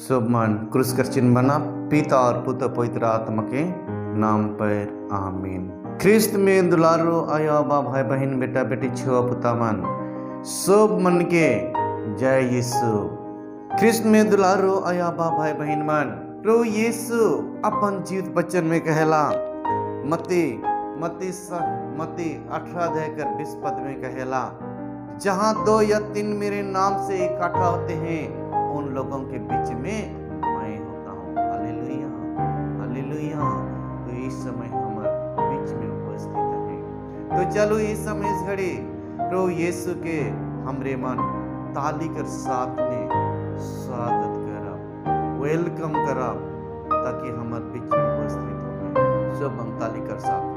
शुभमान क्रूस का चिन्ह बना, पिता और पुत्र पवित्र आत्मा के नाम पर आमीन। ख्रिस्त में दुलारो आया बा भाई बहन बेटा बेटी छुआ पुता मन सब मन के जय यीशु। ख्रिस्त में दुलारो आया बा भाई बहन मन प्रभु यीशु अपन जीवित वचन में कहला मत्ती 18:20 पद में कहला, जहां 2 या 3 मेरे नाम से इकट्ठा होते हैं उन लोगों के बीच में मैं होता हूँ। Hallelujah hallelujah. तो इस समय हमारे बीच में उपस्थित है। तो चलो इस समय इस घड़ी प्रभु यीशु के हमरे मन ताली कर साथ में स्वागत करब, वेलकम करब, ताकि हमारे बीच में उपस्थित हो। सब हम ताली कर साथ में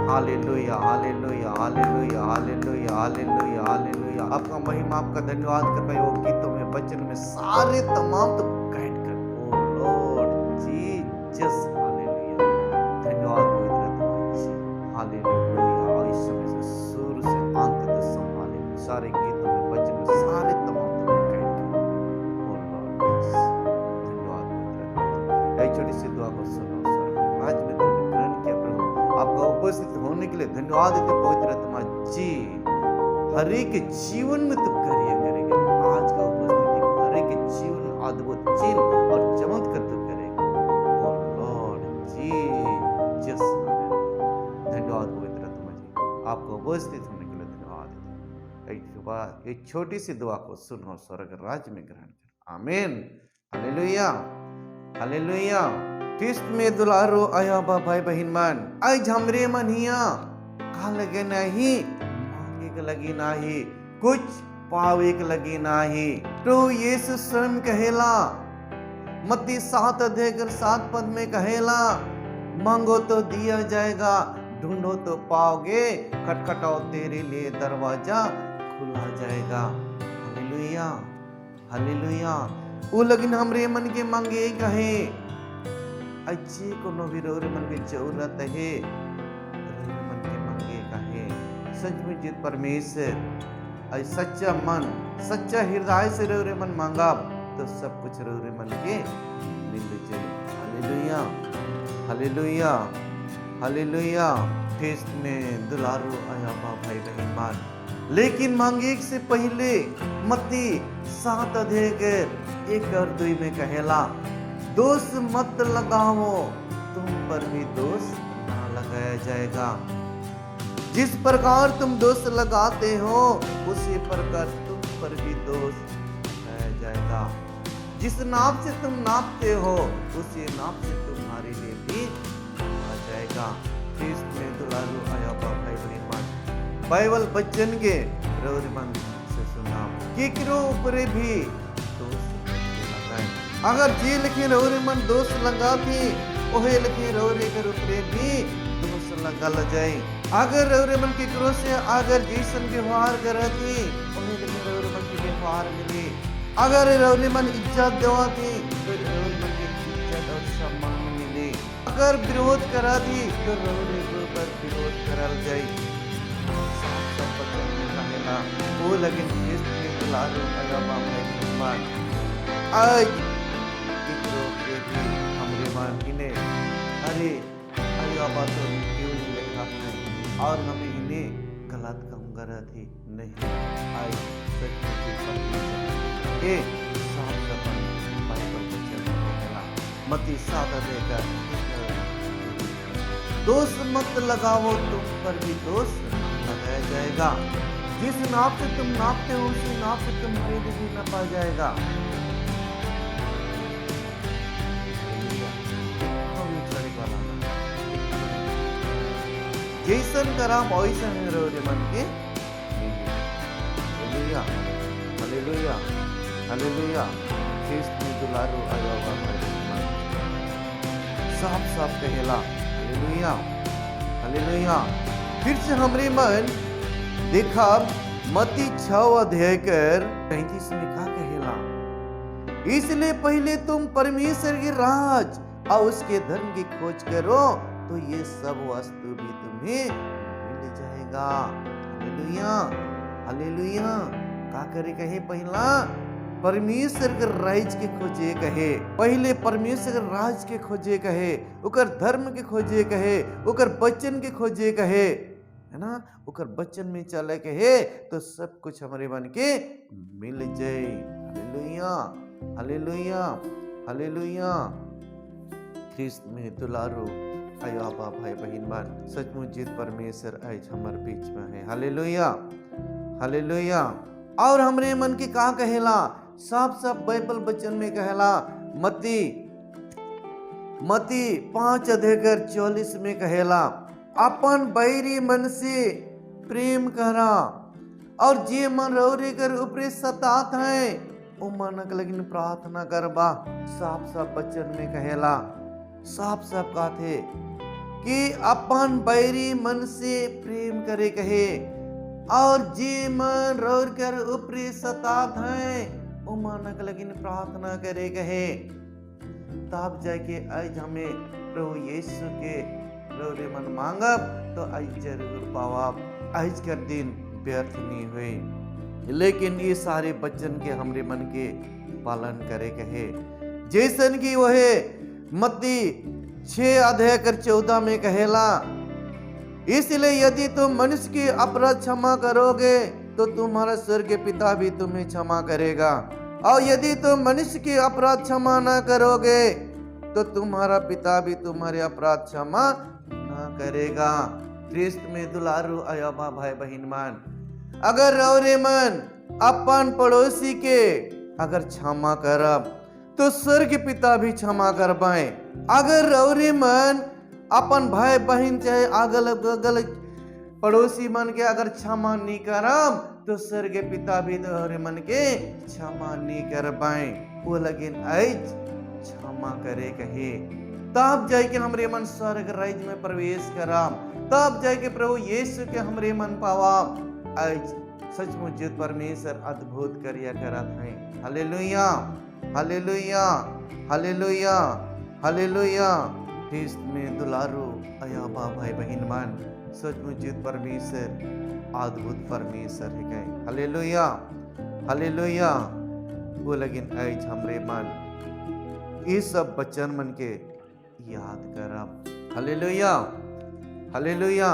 hallelujah hallelujah hallelujah hallelujah hallelujah hallelujah. आपका महिमा, आपका धन्यवाद कर रहे हो गीतों में वचन में सारे तमाम तो गाइड कर ओ लॉर्ड जीसस। हालेलुया धन्यवाद पवित्र तुम्हारे हालेलुया। इस समय से शुरू से अंत तक संभाले सारे गीतों में वचन में सारे तमाम तो गाइड कर ओ लॉर्ड धन्यवाद पवित्र। एक छोटी सी दुआ को सुनो। आज में तुमने ग्रहण किया प्रभु, आपका उपस्थित होने के लिए धन्यवाद देते पवित्र आत्मा जी। हर एक जीवन में तुम कार्य करेंगे। आज का उपस्थिति हर एक जीवन में अद्भुत चिन्ह और चमत्कार तुम करेंगे ओ लॉर्ड जीसस। धन्यवाद पवित्र आत्मा जी, आपको उपस्थित होने के लिए धन्यवाद। एक छोटी सी दुआ को सुनो, स्वर्ग राज्य में ग्रहण कर। आमीन हालेलुया हालेलुया। ख्रिस्त में दुलारो आया बा भाई बहन मन, आज हमरे मन हिया का लगे नहीं, मांगे के लगी नहीं, कुछ पावे के लगी नहीं। तो यीशु स्वयं कहेला मत्ती 7:7 में कहेला, मांगो तो दिया जाएगा, ढूंढो तो पाओगे, खटखटाओ तेरे लिए दरवाजा खुला जाएगा। Hallelujah hallelujah. वो लगन हमरे मन के मांगे कहे अच्छे कोनो भी रोरे मन की जरूरत है, रोरे मन के मांगे कहे सच में जित परमेश्वर सच्चा मन सच्चा हृदय से रोरे मन मांगा तो सब कुछ रोरे मन के मिल जाए। Hallelujah hallelujah hallelujah. ख्रिस्त में दुलारो आया बा भाई बहन मान, लेकिन मांगे से पहले मत्ती 7:1-2 में कहेला, दोष मत लगाओ, तुम पर भी दोष ना लगाया जाएगा। जिस प्रकार तुम दोष लगाते हो उसी प्रकार तुम पर भी दोष लगाया जाएगा। जिस नाप से तुम नापते हो उसी नाप से तुम्हारे लिए भी आ जाएगा। ख्रिस्त में दुलारो आया बा भाई बहन, बाइबल बच्चन के रोरे मन से सुना कि किरो ऊपरे भी दोष लगाए। अगर जी लिखे रोरे मन दोष लगा थी ओहे लिखे रोरे के ऊपरे भी दोष लगा जाए। अगर रोरे मन के करो से अगर जैसन व्यवहार करे थी ओहे लिखे रोरे मन के व्यवहार मिली। अगर रोरे मन इज्जत देवा थी तो रोरे मन के इज्जत और सम्मान मिली। अगर विरोध करा थी तो रोरे के ऊपर विरोध करल जाए। वो लेकिन ख्रिस्त में दुलारो आया बा भाई बहन मान, आज हमरे मान इन्हें अरे आया बा तो क्यों नहीं लिखा है और हमें इन्हें गलत काम करा थी नहीं। आज सच के साफ सफाई बाइबल बच्चन कहला मत्ती 7:1 दोष मत लगाओ, तुम पर भी दोष लगाया जाएगा। जिस नाप से तुम नापते हो उसी नाप से तुम्हारे लिए भी नापा जाएगा। जैसन करा वैसन रोरे मन के। Hallelujah hallelujah hallelujah. ख्रिस्त में दुलारो आया बा भाई बहन मान, साफ साफ कहेला हालेलुया हालेलुया। फिर से हमरे मन देखा मत्ती 6:35 में का कहेला, इसलिए पहले तुम परमेश्वर के राज और उसके धर्म की खोज करो तो ये सब वस्तु भी तुम्हें मिल जाएगा। Hallelujah hallelujah. का करे कहे पहला परमेश्वर के राज के खोजे कहे, पहले परमेश्वर के राज के खोजे कहे, ओकर धर्म के खोजे कहे, ओकर वचन के खोजे कहे, है ना, ओकर वचन में चले कहे तो सब कुछ हमारे बन के मिल जाए। Hallelujah, hallelujah, hallelujah. ख्रिस्त में दुलारो आयो आबा भाई बहन बान, सचमुच जीत परमेश्वर आज हमारे बीच में है। Hallelujah, hallelujah. और हमरे मन के का कहेला, साफ साफ बाइबल वचन में कहेला, मत्ती 5:44 में कहेला, अपन बैरी मन से प्रेम करा और जे मन रौरे कर ऊपरे सतात है ओ मनक लेकिन प्रार्थना करबा। साफ साफ वचन में कहेला, साफ साफ कहते कि अपन बैरी मन से प्रेम करे कहे और जे मन रौर कर ऊपरे सतात है ओ मनक लेकिन प्रार्थना करे कहे। तब जाके आज हमें प्रभु यीशु के रौरे मन मांगब तो आज जरूर पावब, आज का दिन व्यर्थ नहीं हुए। लेकिन ये सारे वचन के हमरे मन के पालन करे कहे, जैसन की वह मत्ती 6:14 में कहेला, इसलिए यदि तुम मनुष्य की अपराध क्षमा करोगे तो तुम्हारा स्वर्गीय पिता भी तुम्हें क्षमा करेगा, और यदि तुम मनुष्य की अपराध क्षमा न करोगे तो तुम्हारा पिता भी तुम्हारे अपराध क्षमा न करेगा। ख्रिस्त में दुलारू आयाबा भाई बहन मान, अगर रौरे मन अपन पड़ोसी के अगर क्षमा करब तो स्वर्ग पिता भी क्षमा कर पाए। अगर रौरे मन अपन भाई बहन चाहे अगल बगल पड़ोसी मन के अगर क्षमा नहीं करब तो स्वर्ग पिता भी रौरे मन के क्षमा नहीं कर पाए। वो लेकिन आज क्षमा करे कहे, तब जाके हमरे मन स्वर्ग राज्य में प्रवेश कराम, तब जाके प्रभु यीशु के हमरे मन पावाम। आज सचमुच जित परमेश्वर अद्भुत कार्य करत है। Hallelujah, hallelujah, hallelujah, hallelujah. ख्रिस्त में दुलारो आयाबा भाई बहन मान, सचमुच जित परमेश्वर अद्भुत परमेश्वर है गए। Hallelujah, hallelujah. वो लेकिन आज हमरे मन ये सब वचन मन के याद करब। Hallelujah, hallelujah.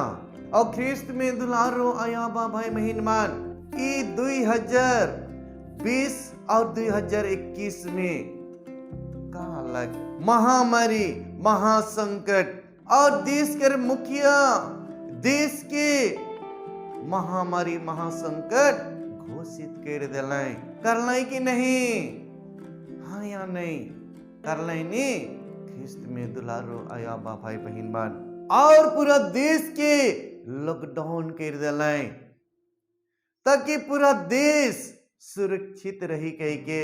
और ख्रिस्त में दुलारो आयाबा भाई महिनमान, ई 2020 और 2021 में का अलग महामारी, महासंकट और देश के मुखिया देश के महामारी, महासंकट घोषित कर दिलाई, करलाई कि नहीं? हाँ या नहीं? करलाई नहीं? ख्रिस्त में दुलारो आयाबा भाई बहन बान, और पूरा देश के लॉकडाउन कर दिलाई ताकि पूरा देश सुरक्षित रही कह के,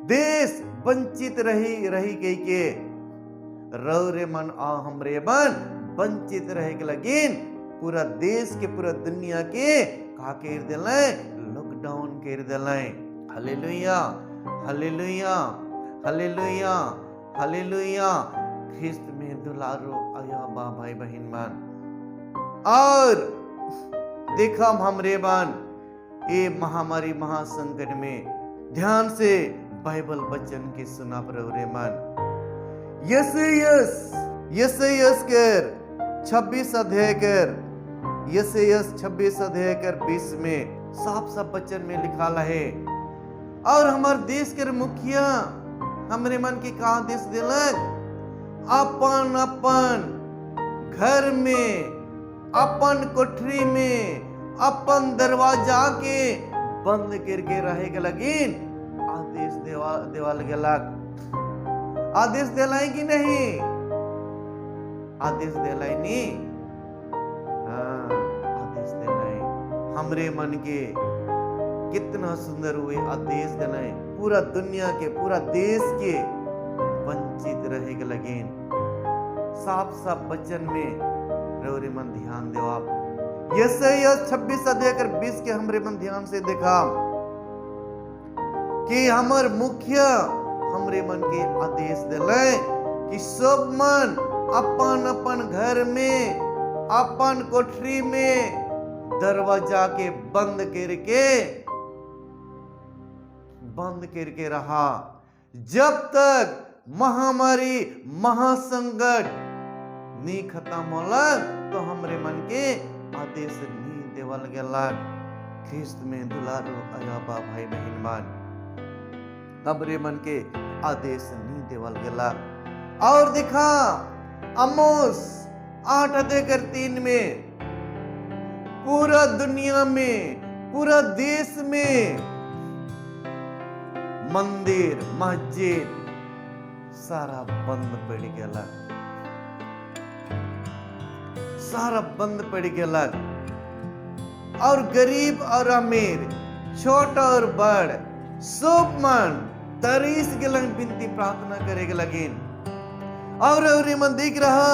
देश वंचित रही कह के, रौरे मन आ हमरे मन वंचित रहे के लगिन पूरा देश के पूरा दुनिया के का कर दिलाई, लॉकडाउन कर दिलाई। Hallelujah, hallelujah, hallelujah, hallelujah. ख्रिस्त में दुलारो आयाबा भाई बहन मान, और देखा हमरे बान ये महामारी महासंकट में ध्यान से बाइबल वचन के सुना रौरे मन। यस कर 26 अध्याय कर, यस 26 अध्याय कर 20 में साफ साफ वचन में लिखा है, और हमारे देश के मुखिया हमरे मन के का आदेश दिलक, अपन अपन घर में, अपन कोठरी में, अपन दरवाजा के बंद करके रहे के लगिन आदेश देवाल गेलक। आदेश दिलाई कि नहीं? आदेश दिलाई नहीं? हाँ, आदेश दिलाई। हमरे मन के कितना सुंदर हुए आदेश दिलाई, पूरा दुनिया के, पूरा देश के वंचित रहे के लगिन। साफ साफ वचन में रौरे मन ध्यान देवा। यशायाह 26 अध्याय 20 के हमरे मन ध्यान से देखा कि हमर मुखिया हमरे मन के आदेश दिले कि सब मन अपन अपन घर में, अपन कोठरी में दरवाजा के बंद करके बंद करके रहा, जब तक महामारी महासंकट नहीं खत्म होलक तो हमरे मन के आदेश नहीं देवल गेलक। ख्रिस्त में दुलारो अयाबा भाई बहन मान, हमरे मन के आदेश नहीं देवल गेलक। और दिखा आमोस 8:3 में पूरा दुनिया में, पूरा देश में मंदिर मस्जिद सारा बंद पड़ गया, सारा बंद पड़ गया। और गरीब और अमीर, छोटा और बड़, सब मन तरीस गलन बिनती प्रार्थना करेगे लगिन। और मन देख रहा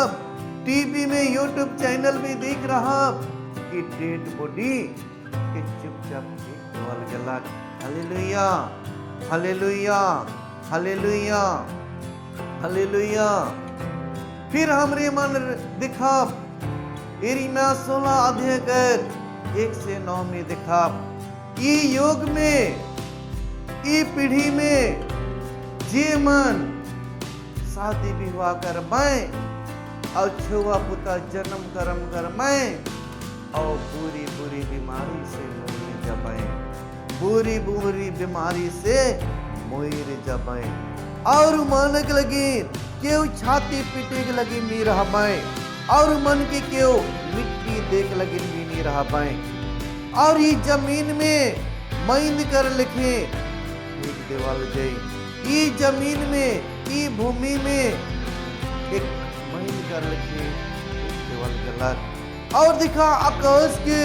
टीवी में, यूट्यूब चैनल में देख रहा कि डेड बॉडी के चुपचाप देवल गला। Hallelujah, hallelujah, hallelujah, hallelujah. फिर हमरे मन दिखा यिर्मयाह 16:1-9 में दिखा, ई युग में, ई पीढ़ी में जे मन शादी विवाह करवाए और छुआ पुता जन्म कर्म करवाए और बुरी बुरी बीमारी से मोर जबाए, बुरी बुरी बीमारी से मोर जबाए। और मानक लगी क्यों छाती पीटे के लगी नहीं रह पाए, और मन के क्यों मिट्टी देख लगी भी नहीं रह पाए। और ये जमीन में मैंद कर लिखे एक देवाल जय, ये जमीन में, ये भूमि में एक मैंद कर लिखे एक देवाल गलत। और दिखा आकाश के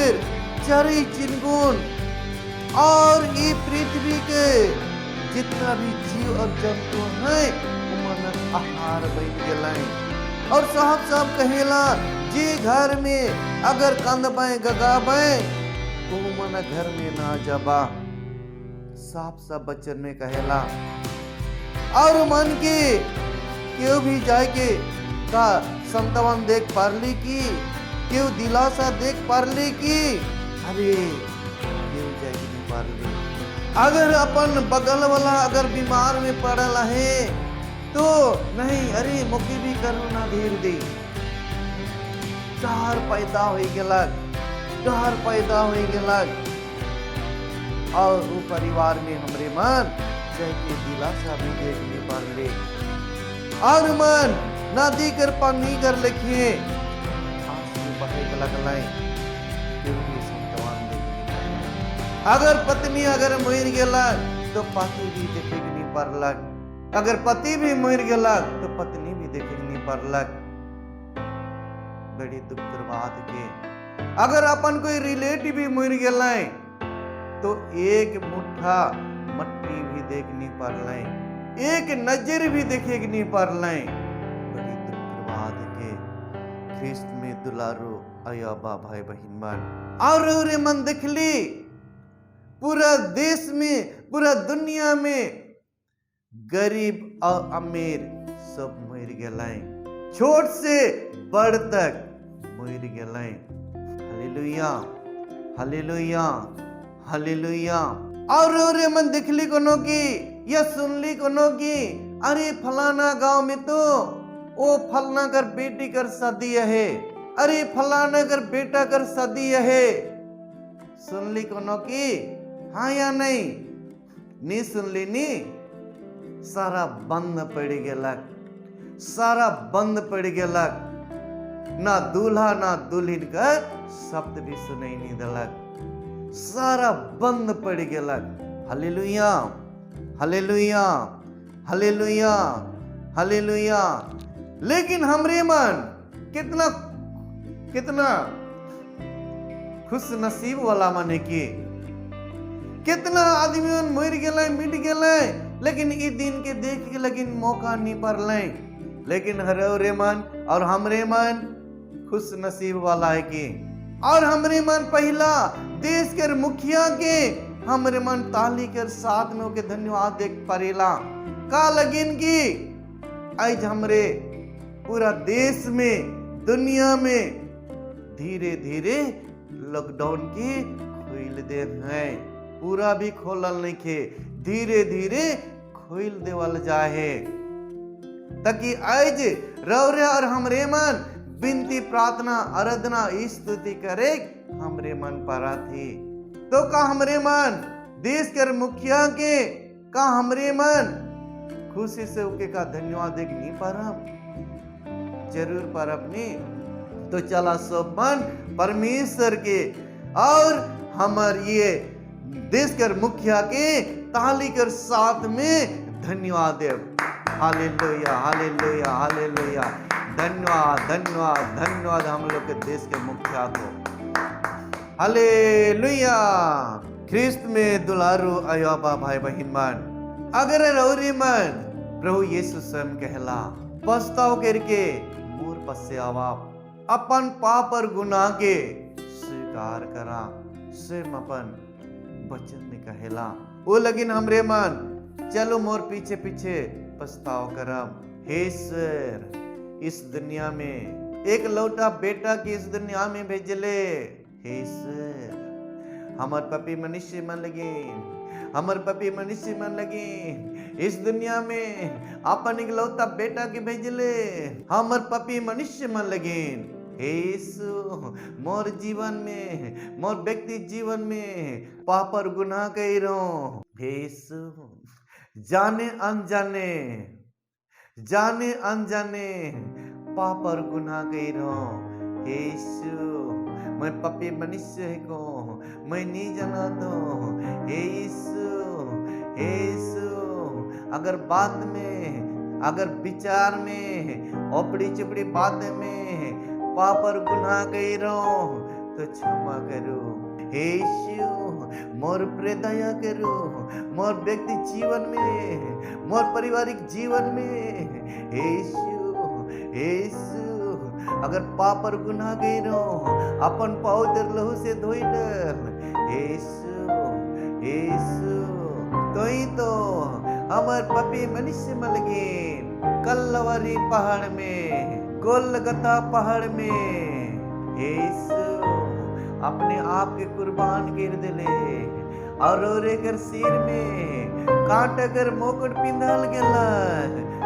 चारे चिनगुन और ये पृथ्वी के जितना भी जीव और जंतु हैं उमन आहार बन गए। और साहब साहब कहेला जे घर में अगर कंदबाए गगाबाए तो मन घर में ना जबा, साफ साफ बच्चन में कहेला। और मन के क्यों भी जाए के का संतवन देख पारली की, क्यों दिलासा देख पारली की, अरे क्यों जाए के नहीं पारली। अगर अपन बगल वाला अगर बीमार में पड़ल है तो नहीं, अरे मुखी भी करो ना धीर दी, डर पैदा हो गलक, डर पैदा हो गलक। और वो परिवार में हमरे मन जाके दिलासा भी देखने पर ले, और मन ना दी कर पानी कर लिखे आंसू बहे गलक लाई, फिर भी संतवान देखने। अगर पत्नी अगर मर गला तो पति भी देखे नहीं परलक, अगर पति भी मर गला तो पत्नी भी देखे नहीं परलक। बड़ी दुख कर बात के अगर अपन कोई रिलेटिव भी मर गला तो एक मुट्ठा मट्टी भी देख नहीं परल, एक नजर भी देखे नहीं परल। बड़ी दुख कर बात के ख्रिस्त में दुलारो अयाबा भाई बहन मन, और मन देख ली पूरा देश में, पूरा दुनिया में गरीब और अमीर सब मर गए, छोट से बड़ तक मर गए। Hallelujah, hallelujah, hallelujah. और मन दिखली कोनो की या सुनली कोनो की, अरे फलाना गांव में तो वो फलाना कर बेटी कर शादी है, अरे फलाना कर बेटा कर शादी है। सुनली कोनो की? हाँ या नहीं? नहीं सुनली नी? सारा बंद पड़ गलक, सारा बंद पड़ गलक। ना दूल्हा ना दुल्हन का शब्द भी सुनाई नहीं दलक, सारा बंद पड़ गलक। Hallelujah, hallelujah, hallelujah, hallelujah. लेकिन हमरे मन कितना कितना खुश नसीब वाला माने की, कितना आदमी मर गए मिट गए, लेकिन ई दिन के देख के लेकिन मौका नहीं पड़ल। लेकिन हरे मन और हमरे मन खुश नसीब वाला है कि, और हमरे मन पहला देश के मुखिया के हमरे मन ताली कर साथ में के धन्यवाद देख परेला का लगिन की आज हमरे पूरा देश में दुनिया में धीरे धीरे लॉकडाउन की खोल दे हैं, पूरा भी खोलल नहीं खे, धीरे धीरे खोल देवल जाए, ताकि आज रौरे और हमरे मन विनती प्रार्थना आराधना स्तुति करे हमरे मन पर थी। तो का हमरे मन देश के मुखिया के का हमरे मन खुशी से उके का धन्यवाद देख नहीं परम, जरूर परम नहीं। तो चला सब मन परमेश्वर के और हमार ये देश के मुखिया के ताली कर साथ में धन्यवाद देव। हालेलुया हालेलुया हालेलुया, धन्यवाद धन्यवाद धन्यवाद हम लोग के देश के मुखिया को। हालेलुया। ख्रिस्त में दुलारू अयोबा भाई बहन मन, अगर रौरी मन प्रभु यीशु स्वयं कहला पछताओ करके मोर पसे आवा, अपन पाप और गुनाह के स्वीकार करा, स्वयं अपन वचन में कहेला वो लगिन हमरे मन चलो मोर पीछे पीछे पछताओ करम। हे ईश्वर, इस दुनिया में एक लौटा बेटा की इस दुनिया में भेजले। हे ईश्वर, हमर पपी मनुष्य मन लगे, हमर पपी मनुष्य मन लगे इस दुनिया में अपन एक लौता बेटा के भेजले, हमर पपी मनुष्य मन लगे। हे यीशु, मोर जीवन में मोर व्यक्ति जीवन में पाप और गुनाह कही रहो। हे यीशु, जाने अनजाने जाने अनजाने पाप और गुनाह कही रहो। हे यीशु, मैं पपी मनुष्य है को मैं नहीं जाना तो। हे यीशु, हे यीशु, अगर बात में अगर विचार में ओपड़ी चुपड़ी बातें में पाप और गुनाह कही रहो तो क्षमा करो। हे यीशु, मोर पर दया करो, मोर व्यक्ति जीवन में मोर पारिवारिक जीवन में। हे यीशु, हे यीशु, अगर पाप और गुनाह कही रहो अपन पवित्र लहू से धोई डाल। हे यीशु, हे यीशु, तो ही तो हमार पपी मनुष्य मल गए कल्लवरी पहाड़ में, गोलगता पहाड़ में। हे यीशु, अपने आप के कुर्बान कर दिले और ओरे कर सिर में कांटा कर मुकुट पिंधाल गेला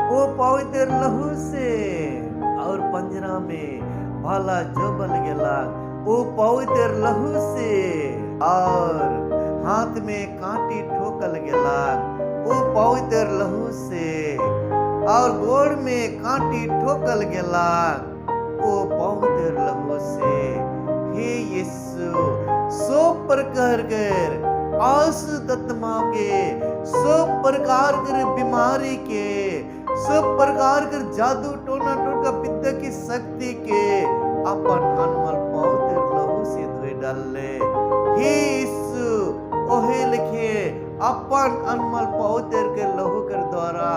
वो पवित्र लहू से, और पंजरा में भाला जोबल गेला वो पवित्र लहू से, और हाथ में कांटी ठोकल गेला वो पवित्र लहू से, और गोड़ में कांटी ठोकल गेला वो पवित्र लहू से। हे यीशु, सो प्रकार कर आसुत आत्मा के, सब प्रकार कर बीमारी के, सब प्रकार कर जादू टोना टोटका विद्या की शक्ति के अपन अनमोल पवित्र लहू से धोए डाले। हे यीशु, ओहे लिखे अपन अनमोल पवित्र के लहू कर द्वारा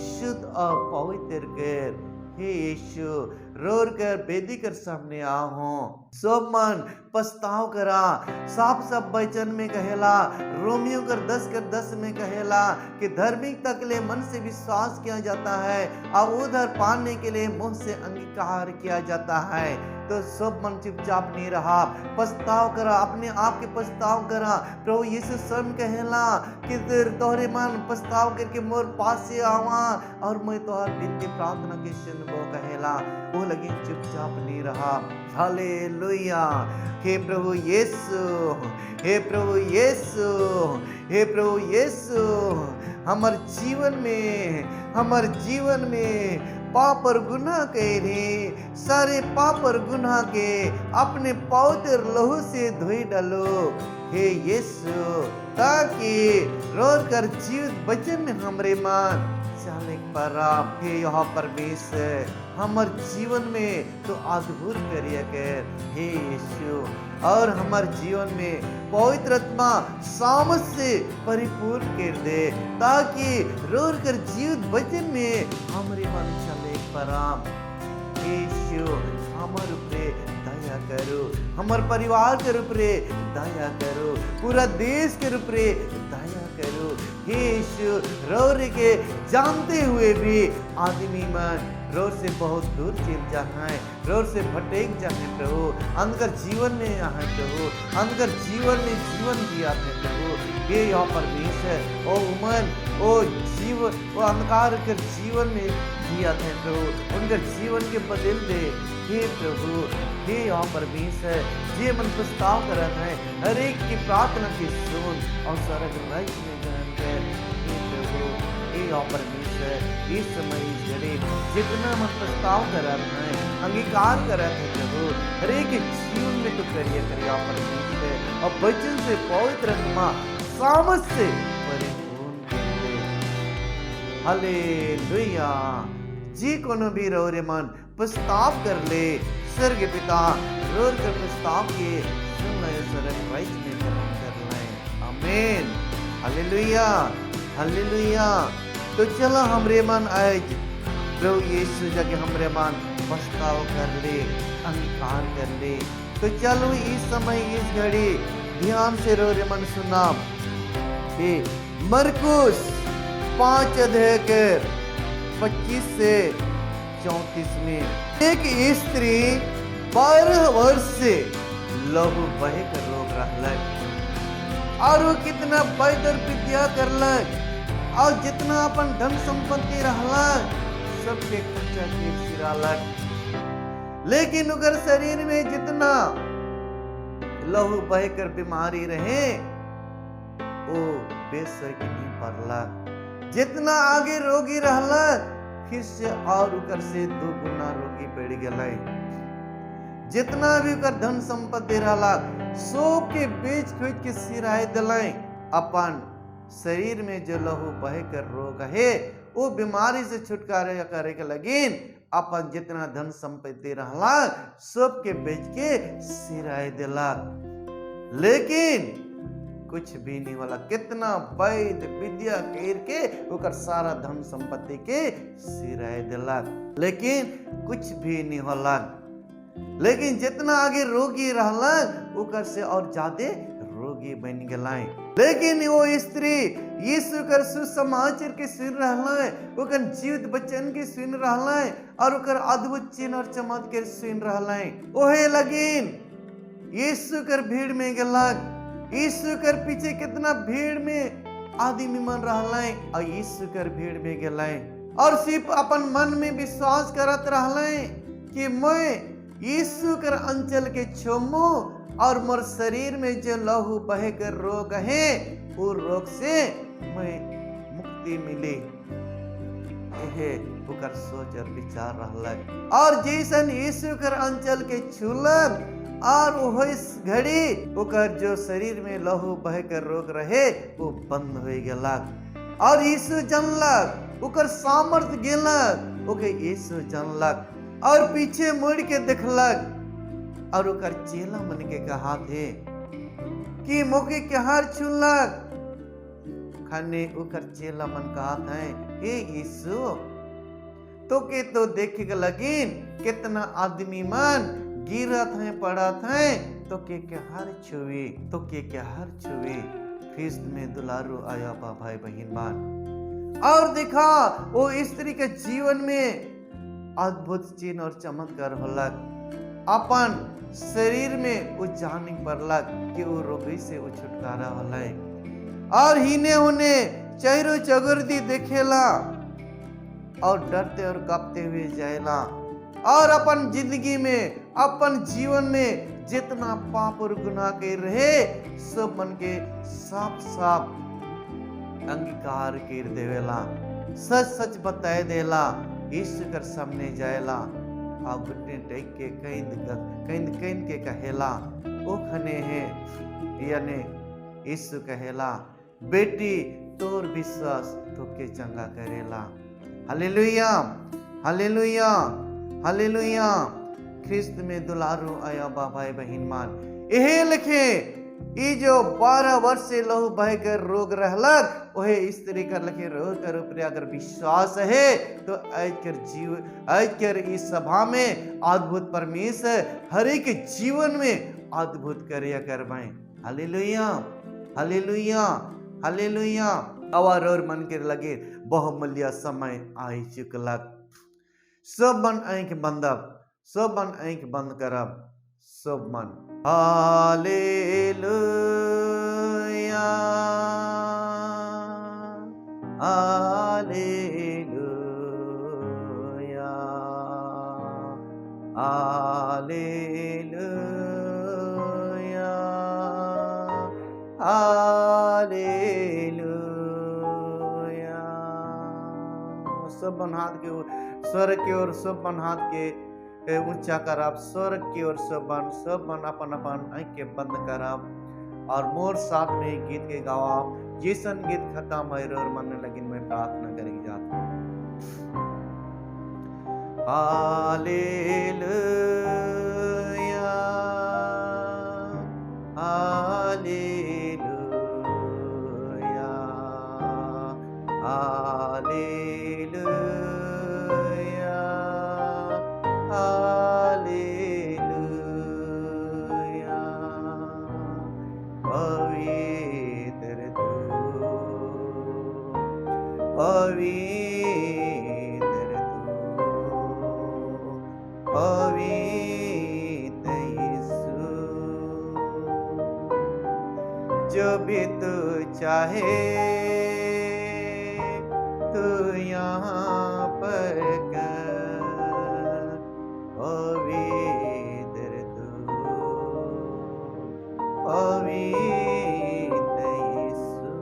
शुद्ध और पवित्र कर। हे यीशु, रोर कर बेदी कर सामने आओ, सब मन पछताव करा। साफ साफ वचन में कहेला, रोमियो कर 10 में कहेला कि धार्मिकता के लिए मन से विश्वास किया जाता है और उधर पाने के लिए मुंह से अंगीकार किया जाता है। तो सब मन चुपचाप नहीं रहा, पछताव करा, अपने आप के पछताव करा। प्रभु यीशु स्वयं कहेला कि तोहरे मन पछताव करके मोर पास से आवा और मैं तोहर विनती प्रार्थना के सुनबो कहेला। वो लगी चुपचाप नहीं रहा। हालेलुया। हे प्रभु यीशु, हे प्रभु यीशु, हे प्रभु यीशु, हमार जीवन में पाप और गुनाह कह रहे, सारे पाप और गुनाह के अपने पवित्र लहू से धोई डालो। हे यीशु, ताकि रोज कर जीवित वचन में हमरे मन चाले परा। हे यह परमेश्वर, हमार जीवन में तो अद्भुत करिए कर हे यीशु, और हमारे जीवन में पवित्र आत्मा सामर्थ से परिपूर्ण कर दे, ताकि रोज कर जीवित वचन में हमारे मन चले पराम। यीशु, हमारे ऊपर दया करो, हमारे परिवार के ऊपर दया करो, पूरा देश के ऊपर दया करो। हे यीशु रोर के जानते हुए भी आदमी मन रोर से बहुत दूर चल जाए, रोर से भटक जाए प्रभु, अंधकार जीवन में आए प्रभु, अंधकार जीवन में जीवन दिया थे प्रभु। ये यहाँ परमेश्वर ओ उमन ओ जीवन वो अंधकार के जीवन में दिया थे प्रभु, उनका जीवन के बदल दे हे प्रभु। हे यहाँ परमेश्वर ये मन प्रस्ताव कर रहा है हर एक की प्रार्थना की सुन और स्वर्ग राज्य में ग्रहण कर हे प्रभु। हे यहाँ परमेश्वर इस समय इस घड़ी जितना मन प्रस्ताव कर रहा है अंगीकार कर रहे थे प्रभु, हर एक जीवन में तो करिए यहाँ परमेश्वर और वचन से पवित्र आत्मा सामर्थ से परिपूर्ण हालेलुया। जी कोनो भी रोरे मन प्रस्ताव कर ले स्वर्ग पिता रोर कर प्रस्ताव के सुन ले स्वर्ग राज्य में ग्रहण कर ले आमीन हालेलुया हालेलुया। तो चलो हमरे मन आज प्रभु यीशु जगह हमरे मन प्रस्ताव कर ले अंगीकार कर ले। तो चलो इस समय इस घड़ी ध्यान से रोरे मन सुना मरकुस 5 अध्याय के 25 से 34 में एक स्त्री 12 वर्ष से लहू बहे कर रोग रहलक और वो कितना पैदल विद्या करलक और जितना अपन धन संपत्ति रहलक सबके खर्चा के सिरालक, लेकिन उगर शरीर में जितना लहू बहकर बीमारी रहे वो बेसर की नहीं पड़ला, जितना आगे रोगी रहला फिर से और उकर से 2 गुना रोगी बढ़ गए, जितना भी उकर धन संपत्ति रहला सब के बेच खोज के सिराए दिलाए। अपन शरीर में जो लहू बहे कर रोग है वो बीमारी से छुटकारा करे के लगिन अपन जितना धन संपत्ति रहला सब के बेच के सिराए दिला, लेकिन कुछ भी नहीं वाला, कितना वैद्य विद्या कर के ओकर सारा धन संपत्ति के सिराए दिला, लेकिन कुछ भी नहीं होला। लेकिन जितना आगे रोगी रहला ओकर से और ज्यादा रोगी बन गए। लेकिन वो स्त्री यीशु कर सुसमाचार के सुन रहला, ओकर जीवित वचन के सुन रहला और ओकर अद्भुत चिन्ह और चमत्कार सुन रहला। ओहे लगिन यीशु कर भीड़ में गेलक, यीशु कर पीछे कितना भीड़ में आदमी मन रहला और यीशु कर भीड़ में गेला और सिर्फ अपन मन में विश्वास करत रहला कि मैं यीशु कर अंचल के छोमो और मोर शरीर में जो लहू बहे कर रोग है वो रोग से मैं मुक्ति मिले। ओकर सोच और विचार रहलक और जैसन यीशु कर अंचल के छूलक और वो इस घड़ी ओकर जो शरीर में लहू बहे कर रोग रहे वो बंद हो गेलक और यीशु जानलक ओकर सामर्थ गेलक, ओके यीशु जानलक और पीछे मुड़ के देखलक और ओकर चेला मन के कहा थे कि मोके केहार छुलक खाने ओकर चेला मन कहा था हे यीशु तो के तो देखे के लगिन कितना आदमी मन गिरत है पड़त है तो के केहार छुए तो के केहार छुए। ख्रिस्त में दुलारू आया बा भाई बहन मान और देखा वो स्त्री के जीवन में अद्भुत चिन्ह और चमत्कार होलक, अपन शरीर में वो जाने पड़लक कि वो रोगी से वो छुटकारा होला और हिने होने चेहरो चगर्दी देखेला और डरते और कांपते हुए जाएला और अपन जिंदगी में अपन जीवन में जितना पाप और गुनाह के रहे सब मन के साफ साफ अंगीकार कर देवेला, सच सच बताए देला, यीशु कर सामने जाएला आप घुटने टेक के कहिंद के कहेला ओ खने है यानी यीशु कहेला बेटी तोर विश्वास तोके चंगा करेला। Hallelujah hallelujah hallelujah. ख्रिस्त में दुलारू आया बा भाई बहन मान यही लिखे ई जो 12 वर्ष से लहू बह कर रोग रहलक ओहे स्त्री कर लखे रोग कर ऊपर अगर विश्वास है तो आज कर इस सभा में अद्भुत परमेश्वर हर एक जीवन में अद्भुत कार्य करवाएं। Hallelujah hallelujah hallelujah. अवारोर मन के लगे बहुमूल्य समय आई चुकलक। सब मन आंख बंदब, सब मन आंख बंद करब, सब मन हालेलुया हालेलुया हालेलुया हालेलुया। सब मन हाथ के स्वर की ओर, सब मन हाथ के ऊंचा करब, स्वर्ग की ओर सब मन अपन अपन आंख के बंद करब और मोर साथ में गीत के गावा। जैसन गीत खत्म है और मन लगिन में प्रार्थना करेगी जाता। Hallelujah hallelujah hallelujah hallelujah. पवित्र तू, पवित्र तू, पवित्र यीशु। जो भी तू चाहे तू यहाँ पर कर, पवित्र तू, पवित्र यीशु।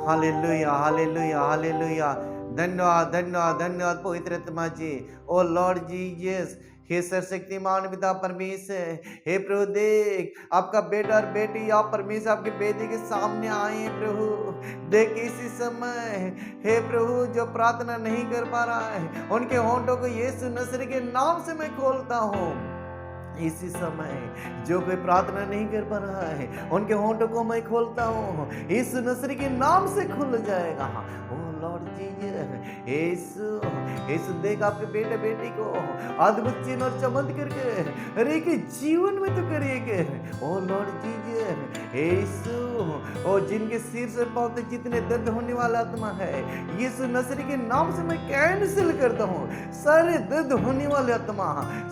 Hallelujah hallelujah hallelujah. धन्यवाद धन्यवाद धन्यवाद पवित्र आत्मा जी। ओ लॉर्ड जीसस, हे सर्वशक्तिमान पिता परमेश्वर, हे प्रभु देख आपका बेटा और बेटी या परमेश्वर आपके बेटे के सामने आए हैं प्रभु। देख इसी समय हे प्रभु जो प्रार्थना नहीं कर पा रहा है उनके होंठों को यीशु नसरी के नाम से मैं खोलता हूँ। इसी समय जो कोई प्रार्थना नहीं कर पा रहा है उनके होंठों को मैं खोलता हूँ, यीशु नसरी के नाम से खुल जाएगा। ओ लॉर्ड जीसस, यीशु देख आपके बेटे बेटी को अद्भुत चिन्ह और चमत्कार के हर एक जीवन में तो करिएगा। ओ लॉर्ड जीसस, यीशु ओ जिनके सिर से पांव तक जितने दर्द होने वाला आत्मा है यीशु नसरी के नाम से मैं कैंसिल करता हूँ। सारे दर्द होने वाले आत्मा,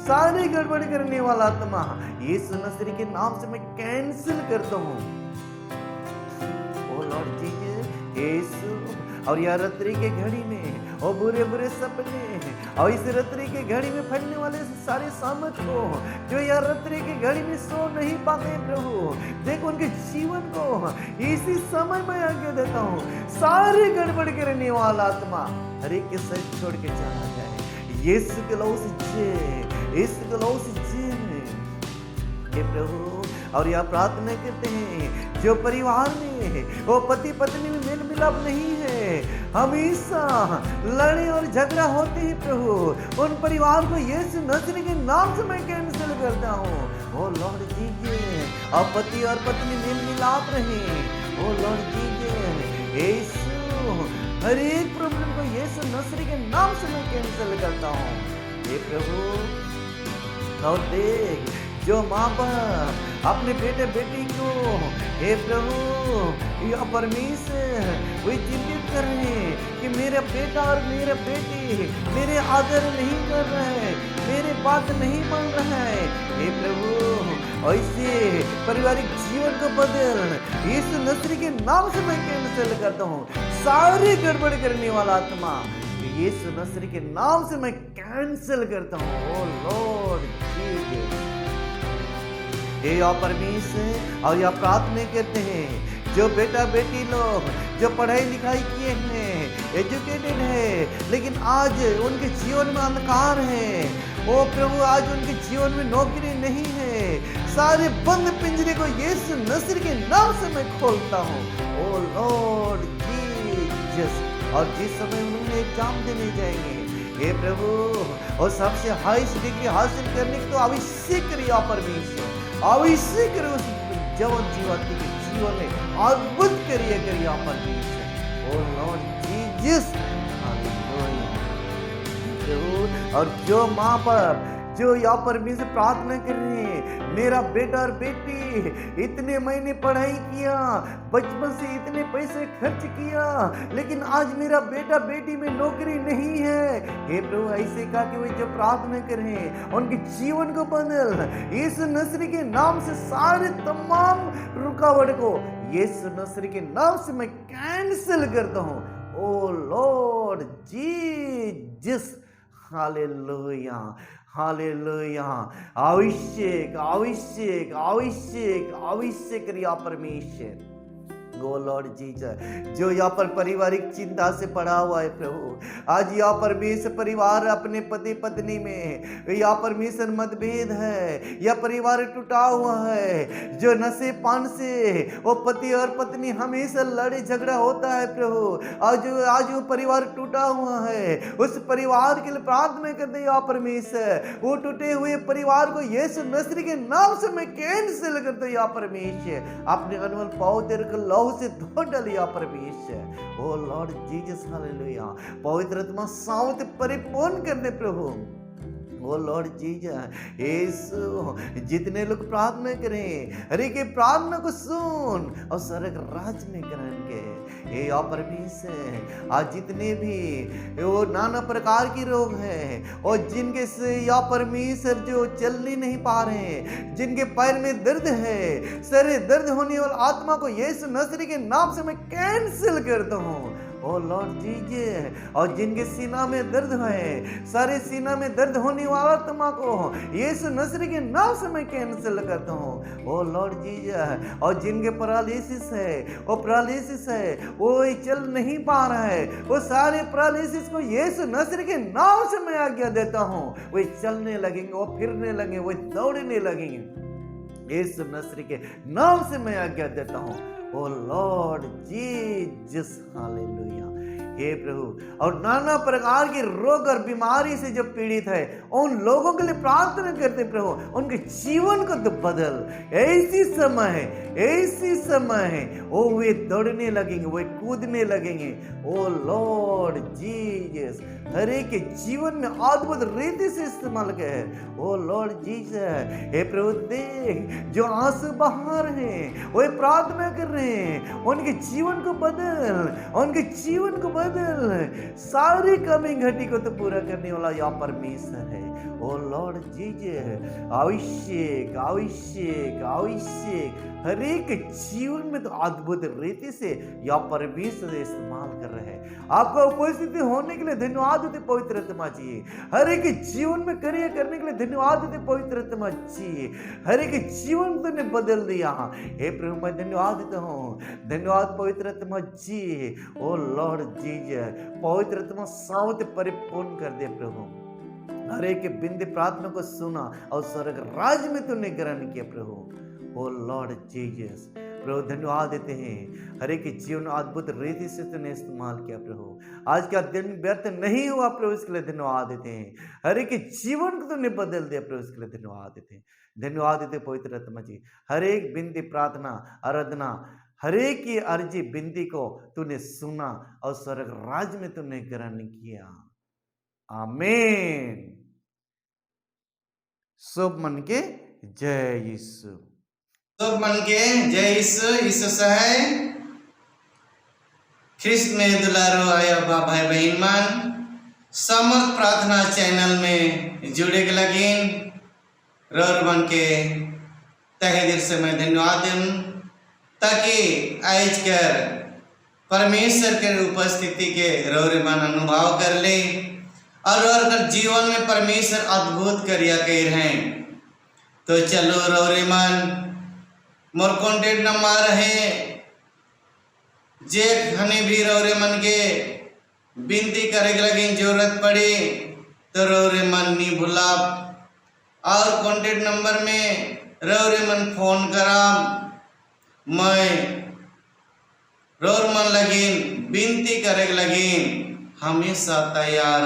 सारे गड़बड़ करने वाला आत्मा यीशु नसरी के नाम से मैं कैंसिल करता हूँ। ओ लॉर्ड जीसस, यीशु और यह रात्रि के घड़ी में और बुरे बुरे सपने और इस रात्रि के घड़ी में फैलने वाले सारे सामत को जो यह रात्रि की घड़ी में सो नहीं पाते प्रभु, देखो उनके जीवन को इसी समय में आज्ञा देता हूँ। सारे गड़बड़ करने वाला आत्मा हर एक के सर छोड़ के चला जाए। यीशु के लहू से जय, यीशु के लहू से जय हे प्रभु। और यह प्रार्थना करते हैं जो परिवार में वो पति पत्नी में मेल मिलाप नहीं है, हमेशा लड़े और झगड़ा होते हैं प्रभु, उन परिवार को यीशु नसरी के नाम से मैं कैंसिल करता हूँ। ओ लॉर्ड जीसस, और पति और पत्नी मेल मिलाप रहे। ओ लॉर्ड जीसस, यीशु हर एक प्रॉब्लम को यीशु नसरी के नाम से मैं कैंसिल करता हूँ हे प्रभु। और देख जो माँ बाप अपने बेटे बेटी को हे प्रभु या परमेश्वर वही चिंतित कर रहे हैं कि मेरा बेटा और मेरा बेटी मेरे आदर नहीं कर रहा है, मेरे बात नहीं मान रहा है हे प्रभु, ऐसे पारिवारिक जीवन को बदल यीशु नसरी के नाम से मैं कैंसिल करता हूँ। सारे गड़बड़ करने वाला आत्मा यीशु नसरी के नाम से मैं कैंसिल करता हूँ। ओ लॉर्ड जीसस, हे परमेश्वर और यह प्रार्थना करते हैं जो बेटा बेटी लोग जो पढ़ाई लिखाई किए हैं, एजुकेटेड है, लेकिन आज उनके जीवन में अंधकार है। ओ प्रभु आज उनके जीवन में नौकरी नहीं है, सारे बंद पिंजरे को यीशु नसरी के नाम से मैं खोलता हूँ। ओ लॉर्ड जीसस, और जिस समय उन्होंने एग्जाम देने जाएंगे हे प्रभु और सबसे हाईएस्ट डिग्री हासिल करने की तो अभिषेक करिए परमेश्वर, अभिषेक करिए उस जवान जीवाती के जीवन में अद्भुत करिए परमेश्वर। ओ लॉर्ड जीसस, और जो माँ बाप जो यहाँ परमेश्वर प्रार्थना कर रहे हैं, मेरा बेटा और बेटी इतने महीने पढ़ाई किया, बचपन से इतने पैसे खर्च किया, लेकिन आज मेरा बेटा बेटी में नौकरी नहीं है। हे प्रभु, ऐसे कहा कि वे जो प्रार्थना कर रहे हैं उनके जीवन को बदल, यीशु नसरी के नाम से सारे तमाम रुकावट को यीशु नसरी के नाम से मैं कैंसिल करता हूँ। ओ लॉर्ड जीसस, हालेलुया, हालेलुया। अभिषेक अभिषेक अभिषेक अभिषेक क्रिया परमेश्वर, ओ लॉर्ड जीसस, जो यहाँ पर पारिवारिक चिंता से पड़ा हुआ है प्रभु, आज यहाँ परमेश्वर परिवार अपने पति पत्नी में यहाँ परमेश्वर मतभेद है, यह परिवार टूटा हुआ है, जो नशे पान से वो पति और पत्नी हमेशा लड़े झगड़ा होता है प्रभु, आज वो परिवार टूटा हुआ है, उस परिवार के लिए प्रार्थना करते यहाँ परमेश्वर, वो टूटे हुए परिवार को यीशु नसरी के नाम से मैं कैंसिल करता हूँ यहाँ परमेश्वर, अपने अनमोल पवित्र को लहू से धो डालिया परमेश्वर। ओ लॉर्ड जीसस, हालेलुया। पवित्र आत्मा सामर्थ परिपूर्ण करने प्रभु, ओ लॉर्ड जीसस, यीशु जितने लोग प्रार्थना करें, अरे के प्रार्थना को सुन और स्वर्ग राज में ग्रहण के। ये या परमेश्वर, आज जितने भी वो नाना प्रकार की रोग हैं और जिनके से या परमेश्वर जो चल नहीं पा रहे हैं, जिनके पैर में दर्द है, सर दर्द होने वाली आत्मा को यीशु नसरी के नाम से मैं कैंसिल करता हूँ। ओ लॉर्ड जीसस, और जिनके सीना में दर्द है, सारे सीना में दर्द होने वाला आत्मा को यीशु नसरी के नाम से मैं कैंसिल करता हूँ। ओ लॉर्ड जीसस, और जिनके पैरालिसिस है, वो पैरालिसिस है, वो चल नहीं पा रहा है, वो सारे पैरालिसिस को यीशु नसरी के नाम से मैं आज्ञा देता हूँ, वो चलने लगेंगे, वो फिरने लगेंगे, वो दौड़ने लगेंगे, यीशु नसरी के नाम से मैं आज्ञा देता हूँ। ओ लॉर्ड जीसस, हालेलुया। हे प्रभु, और नाना प्रकार के रोग और बीमारी से जो पीड़ित है उन लोगों के लिए प्रार्थना करते प्रभु, उनके जीवन को तो बदल। ऐसी समय है वो वे दौड़ने लगेंगे, वे कूदने लगेंगे। ओ लॉर्ड जीसस, हर एक के जीवन में अद्भुत रीति से इस्तेमाल कर। ओ लॉर्ड जीसस, हे प्रभु देख, जो आंसू बहा रहे हैं, वे प्रार्थना कर रहे हैं, उनके जीवन को बदल, उनके जीवन को बदल। सारी कमी घटी को तो पूरा करने वाला या परमेश्वर है। ओ लॉर्ड जीसस, अभिषेक अभिषेक अभिषेक हर एक जीवन में तो अद्भुत रीति से या परमेश्वर इस्तेमाल कर रहे हैं। आपका उपस्थिति होने के लिए धन्यवाद देते पवित्र आत्मा जी। हर एक जीवन में कार्य करने के लिए धन्यवाद देते पवित्र आत्मा जी। हर एक जीवन तुमने बदल दिया। हे प्रभु, मैं धन्यवाद देता हूँ, धन्यवाद पवित्र आत्मा जी। ओ लॉर्ड जीसस, पवित्र आत्मा सामर्थ परिपूर्ण कर दे प्रभु। हर एक बिंदी प्रार्थना को सुना और स्वर्ग राज्य में तुमने ग्रहण किया प्रभु। ओ लॉर्ड जीसस, प्रभु धन्यवाद देते हैं, हर एक जीवन अद्भुत रीति से तुमने इस्तेमाल किया प्रभु। आज का दिन व्यर्थ नहीं हुआ प्रभु, इसके लिए धन्यवाद देते हैं। हर एक जीवन को तुमने बदल दिया प्रभु, इसके लिए धन्यवाद देते हैं। धन्यवाद देते पवित्र आत्मा जी। हर एक बिनती प्रार्थना आराधना, हर एक की अर्जी बिनती को तूने सुना और स्वर्ग राज्य में तुमने ग्रहण किया। आमीन। सब मन के जय यीशु, सब मन के जय यीशु। यीशु सहाय ख्रिस्त में दुलारो आया भाई बहन मान, समर्थ प्रार्थना चैनल में जुड़े के लगिन रोर मन के तहे दिल से मैं धन्यवाद दूं, ताकि आज कर परमेश्वर के उपस्थिति के रोर मन अनुभव कर ले और कर जीवन में परमेश्वर अद्भुत कार्य कर रहे हैं। तो चलो रोरे मन, मोर कॉन्टेक्ट नंबर है, जे खने भी रोरे मन के बिनती करे लगे जरूरत पड़े तो रोरे मन नहीं भूला, और कॉन्टेक्ट नंबर में रोरे मन फोन करा, मैं रोर मन लगिन बिनती करे लगिन हमेशा तैयार।